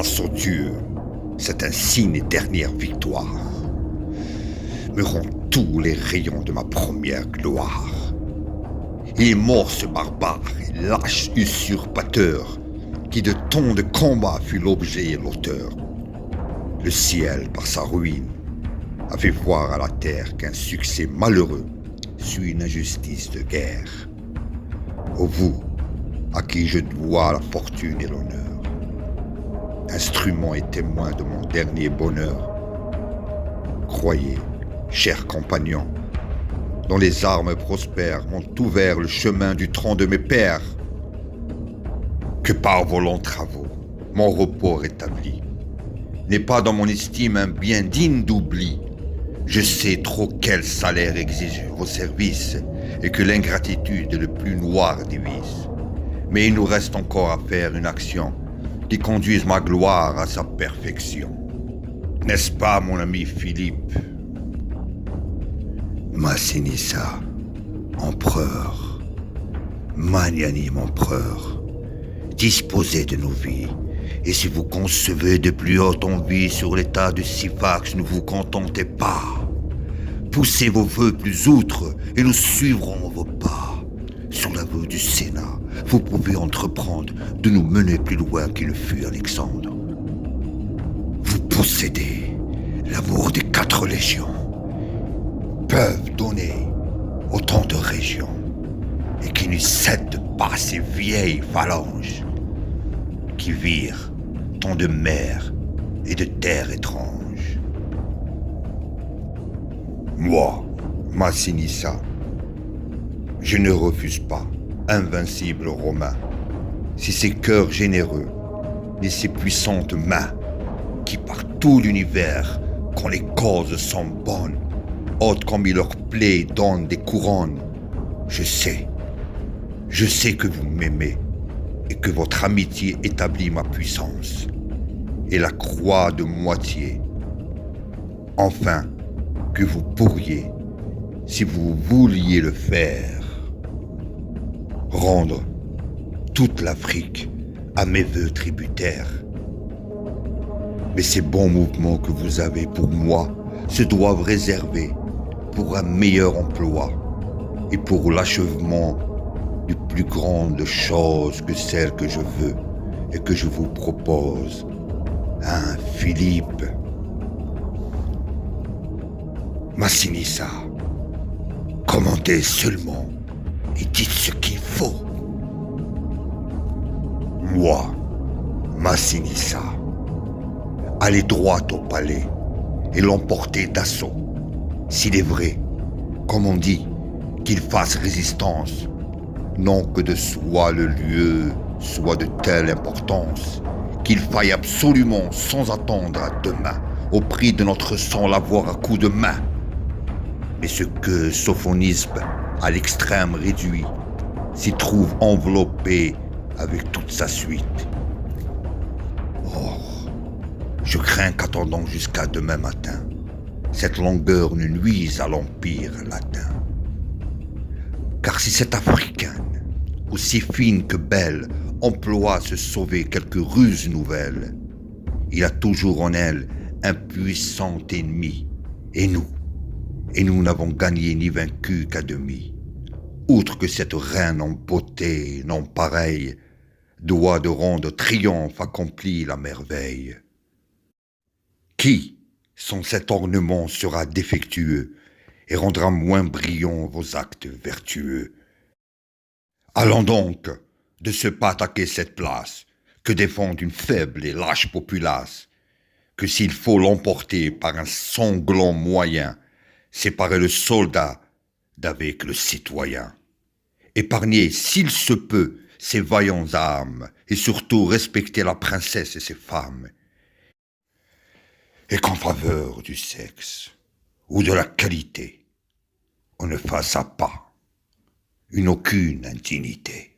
grâce aux dieux, c'est un signe et dernière victoire, me rend tous les rayons de ma première gloire. Il est mort ce barbare et lâche usurpateur, qui de tant de combats fut l'objet et l'auteur. Le ciel, par sa ruine, a fait voir à la terre qu'un succès malheureux suit une injustice de guerre. Ô vous, à qui je dois la fortune et l'honneur, instrument et témoin de mon dernier bonheur, croyez, chers compagnons, dont les armes prospères m'ont ouvert le chemin du tronc de mes pères, que par vos longs travaux, mon repos rétabli n'est pas dans mon estime un bien digne d'oubli. Je sais trop quel salaire exigent vos services et que l'ingratitude est le plus noir des vices. Mais il nous reste encore à faire une action qui conduise ma gloire à sa perfection. N'est-ce pas, mon ami Philippe? Massinissa, empereur, magnanime empereur, disposez de nos vies, et si vous concevez de plus haute envie sur l'état de Syphax, ne vous contentez pas. Poussez vos vœux plus outre, et nous suivrons vos pas. Sur l'aveu du Sénat, vous pouvez entreprendre de nous mener plus loin qu'il ne fut Alexandre. Vous possédez l'amour des 4 légions, peuvent donner autant de régions, et qui ne cèdent pas ces vieilles phalanges qui virent tant de mers et de terres étranges. Moi, Massinissa, je ne refuse pas, invincible Romain, si ces cœurs généreux et ces puissantes mains qui par tout l'univers, quand les causes sont bonnes, ôtent comme il leur plaît, donnent des couronnes. Je sais que vous m'aimez et que votre amitié établit ma puissance et la croix de moitié. Enfin, que vous pourriez, si vous vouliez le faire, rendre toute l'Afrique à mes vœux tributaires. Mais ces bons mouvements que vous avez pour moi se doivent réserver pour un meilleur emploi et pour l'achèvement de plus grandes choses que celles que je veux et que je vous propose. Hein, Philippe? Massinissa, commentez seulement et dites ce qu'il faut. Moi, Massinissa, allez droit au palais et l'emporter d'assaut. S'il est vrai, comme on dit, qu'il fasse résistance, non que de soi le lieu soit de telle importance, qu'il faille absolument, sans attendre à demain, au prix de notre sang l'avoir à coups de main. Mais ce que Sophonisbe, à l'extrême réduit, s'y trouve enveloppé avec toute sa suite. Or, je crains qu'attendant jusqu'à demain matin, cette longueur ne nuise à l'empire latin. Car si cette africaine, aussi fine que belle, emploie à se sauver quelques ruses nouvelles, il a toujours en elle un puissant ennemi, et nous n'avons gagné ni vaincu qu'à demi. Outre que cette reine en beauté non pareille, doit de rendre triomphe accompli la merveille. Qui, sans cet ornement, sera défectueux et rendra moins brillants vos actes vertueux? Allons donc, de ce pas attaquer cette place, que défendre une faible et lâche populace, que s'il faut l'emporter par un sanglant moyen, séparer le soldat d'avec le citoyen, épargner, s'il se peut, ses vaillantes âmes, et surtout respecter la princesse et ses femmes, et qu'en faveur du sexe ou de la qualité, on ne fasse pas une aucune indignité.